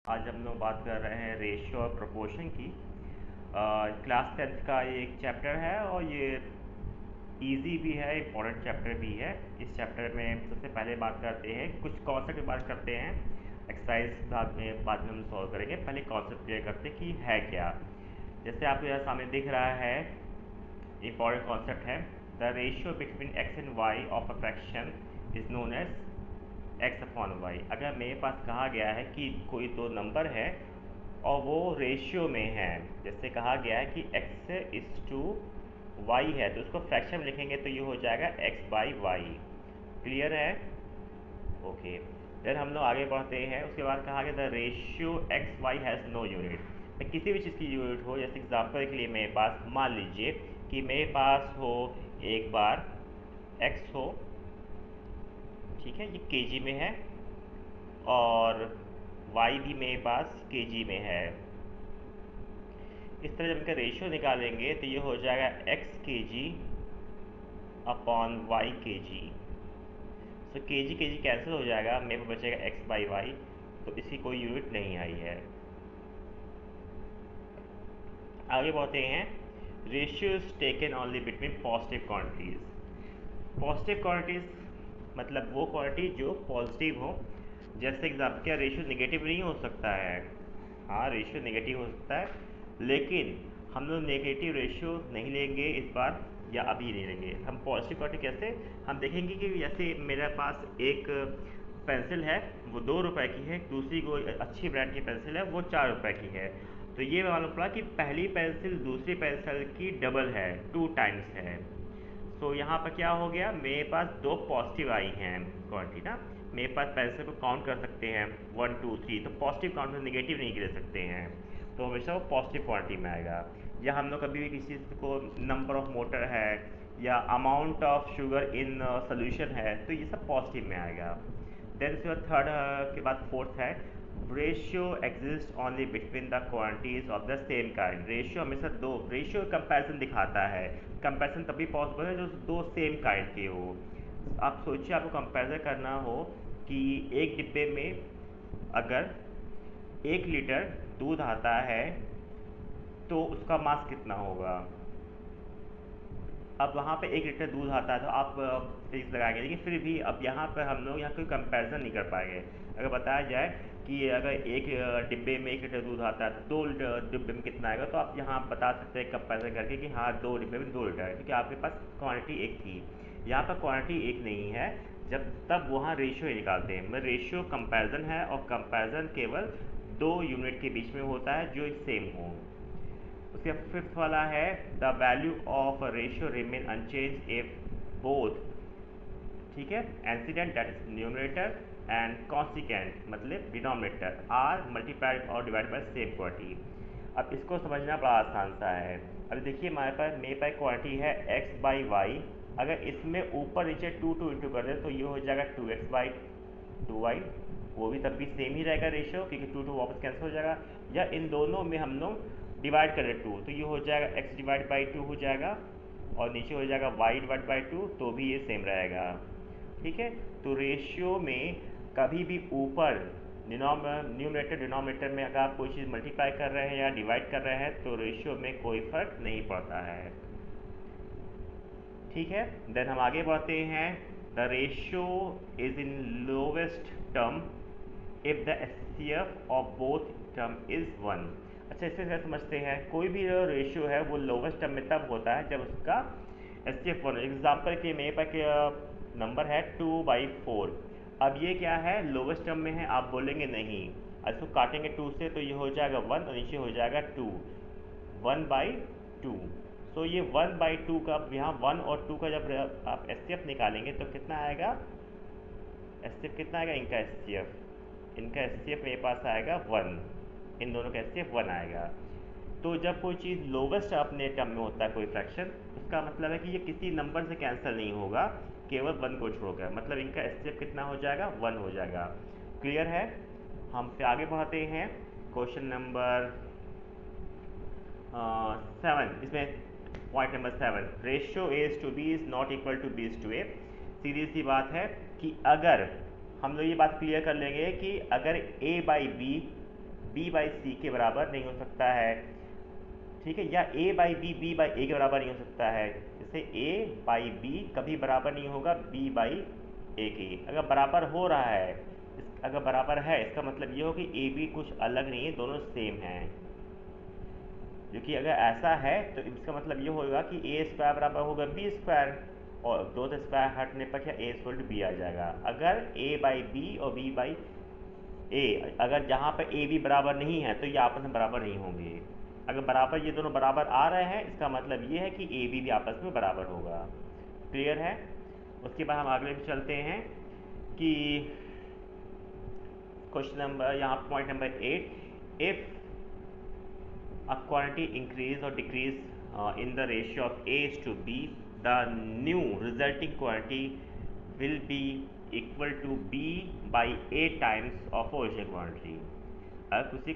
आज हम लोग बात कर रहे हैं रेशियो और प्रोपोर्शन की। क्लास 10th का ये एक चैप्टर है और ये इजी भी है, इम्पोर्टेंट चैप्टर भी है। इस चैप्टर में सबसे पहले बात करते हैं, कुछ कॉन्सेप्ट की बात करते हैं। एक्सरसाइज बाद में हम सॉल्व करेंगे। पहले कॉन्सेप्ट क्लियर करते हैं कि है क्या। जैसे आपको यहाँ सामने दिख रहा है, इम्पोर्टेंट कॉन्सेप्ट है। The ratio between x and y of a fraction is known as x upon y. अगर मेरे पास कहा गया है कि कोई दो नंबर है और वो रेशियो में है, जैसे कहा गया है कि x इज टू वाई है, तो उसको फ्रैक्शन में लिखेंगे तो ये हो जाएगा x बाई वाई। क्लियर है? ओके। देन हम लोग आगे बढ़ते हैं। उसके बाद कहा गया the ratio x y has no unit. किसी भी चीज़ की यूनिट हो, जैसे एग्जांपल के लिए मेरे पास मान लीजिए कि मेरे पास हो एक बार x हो, ठीक है, ये केजी में है, और y भी मेरे पास केजी में है। इस तरह जब इनका रेशियो निकालेंगे तो ये हो जाएगा x के जी अपॉन वाई के जी। सो के जी कैंसिल हो जाएगा, मेरे पास बचेगा x बाई वाई, तो इसकी कोई यूनिट नहीं आई है। आगे बढ़ते हैं। Ratio is taken only between positive quantities. Positive quantities मतलब वो क्वांटिटी जो पॉजिटिव हो। जैसे एग्जाम्पल, क्या रेशियो नेगेटिव नहीं हो सकता है? हाँ, रेशियो नेगेटिव हो सकता है, लेकिन हम लोग नेगेटिव रेशियो नहीं लेंगे इस बार, या अभी नहीं लेंगे। हम पॉजिटिव क्वांटिटी कैसे हम देखेंगे कि जैसे मेरे पास एक पेंसिल है, वो 2 रुपए की है, दूसरी कोई अच्छी ब्रांड की पेंसिल है, वो 4 रुपए की है। तो ये मालूम पड़ा कि पहली पेंसिल दूसरी पेंसिल की डबल है, 2 टाइम्स है। सो यहाँ पर क्या हो गया, मेरे पास दो पॉजिटिव आई हैं क्वांटिटी ना। मेरे पास पेंसिल को काउंट कर सकते हैं 1 2 3, तो पॉजिटिव काउंट में नेगेटिव नहीं ले सकते हैं, तो हमेशा वो पॉजिटिव क्वांटिटी में आएगा। या हम लोग कभी भी किसी चीज़ को नंबर ऑफ मोटर है या amount of sugar in solution है, तो ये सब पॉजिटिव में आएगा। देन उसके बाद थर्ड के बाद फोर्थ है, ratio exist only between the quantities of the same kind. Ratio हमेशा दो, रेशियो कंपैरिजन दिखाता है। कंपैरिजन तभी पॉसिबल है जो दो सेम काइंड के हो। आप सोचिए, आपको कंपैरिजन करना हो कि एक डिब्बे में अगर 1 लीटर दूध आता है तो उसका मास कितना होगा। अब वहाँ पे 1 लीटर दूध आता है तो आप फिक्स लगाएंगे, लेकिन फिर भी अब यहाँ पर हम लोग यहाँ कोई कंपैरिजन नहीं कर पाएंगे। अगर बताया जाए कि अगर एक डिब्बे में 1 लीटर दूध आता है तो 2 डिब्बे में कितना आएगा, तो आप यहाँ बता सकते हैं कंपैरिजन करके कि हाँ 2 डिब्बे में 2 लीटर है, क्योंकि आपके पास क्वांटिटी एक थी। यहाँ पर क्वांटिटी एक नहीं है, जब तब वहाँ रेशियो ही निकालते हैं। मतलब रेशियो कंपैरिजन है, और कंपैरिजन केवल दो यूनिट के बीच में होता है जो सेम हो। उसके फिफ्थ वाला है the value of ratio remain unchange if both, ठीक है, antecedent that is numerator and consequent मतलब डिनोमिनेटर आर मल्टीप्लाइड और डिवाइड बाय सेम क्वांटिटी। अब इसको समझना बड़ा आसान सा है। अब देखिए, मेरे पास क्वांटिटी है x बाई वाई। अगर इसमें ऊपर नीचे 2 2 इंटू कर दे तो ये हो जाएगा 2x बाई 2y। वो भी तब भी सेम ही रहेगा रेशियो, क्योंकि 2 2 वापस कैंसिल हो जाएगा। या इन दोनों में हम लोग डिवाइड करें 2, तो ये हो जाएगा x डिवाइड बाई 2 हो जाएगा, और नीचे हो जाएगा y डिवाइड बाई 2, तो भी ये सेम रहेगा। ठीक है, तो रेशियो में कभी भी ऊपर न्यूमरेटर डिनोमिनेटर में अगर आप कोई चीज़ मल्टीप्लाई कर रहे हैं या डिवाइड कर रहे हैं तो रेशियो में कोई फर्क नहीं पड़ता है। ठीक है, देन हम आगे बढ़ते हैं। The ratio is in lowest term if the HCF of both term is 1। अच्छा, इससे क्या समझते हैं, कोई भी रेशियो है वो लोवेस्ट टर्म में तब होता है जब उसका एचसीएफ 1। एग्जाम्पल के मेरे पास नंबर है 2/4। अब ये क्या है, लोवेस्ट टर्म में है, आप बोलेंगे नहीं। इसको काटेंगे 2 से तो ये हो जाएगा 1 और नीचे हो जाएगा 2, 1/2। सो ये 1/2 का यहाँ 1 और 2 का जब आप एचसीएफ निकालेंगे तो कितना आएगा, एचसीएफ कितना आएगा इनका एचसीएफ मेरे पास आएगा 1। इन दोनों का एचसीएफ 1 आएगा। तो जब कोई चीज़ लोवेस्ट अपने टर्म में होता है कोई फ्रैक्शन, उसका मतलब है कि ये किसी नंबर से कैंसिल नहीं होगा, केवल 1 को छोड़कर। मतलब इनका एचसीएफ कितना हो जाएगा, 1 हो जाएगा। क्लियर है? हम फिर आगे बढ़ते हैं। क्वेश्चन नंबर 7, इसमें point number 7, ratio as to B is not equal to B is to A. सीधी सी बात है कि अगर हम लोग ये बात क्लियर कर लेंगे कि अगर a by B B by C के बराबर नहीं हो सकता है, ठीक है, या A by B B by A के बराबर नहीं हो सकता है। जैसे A बाई B कभी बराबर नहीं होगा B बाई ए के। अगर बराबर हो रहा है, अगर बराबर है, इसका मतलब ये हो कि A B कुछ अलग नहीं है, दोनों सेम हैं। क्योंकि अगर ऐसा है तो इसका मतलब ये होगा कि ए स्क्वायर बराबर होगा बी स्क्वायर, और दो स्क्वायर हटने पर क्या ए इक्वल टू बी आ जाएगा। अगर ए बाई बी और बी बाई ए, अगर जहाँ पर ए बी बराबर नहीं है तो ये आपस में बराबर नहीं होंगे। अगर बराबर ये दोनों बराबर आ रहे हैं, इसका मतलब ये है कि ए बी भी आपस में बराबर होगा। क्लियर है। उसके बाद हम अगले पे चलते हैं कि क्वेश्चन नंबर, यहाँ point number 8, if a quantity increase or decrease in the ratio of A to B, the new resulting quantity will be equal to B by A times of original quantity। अगर किसी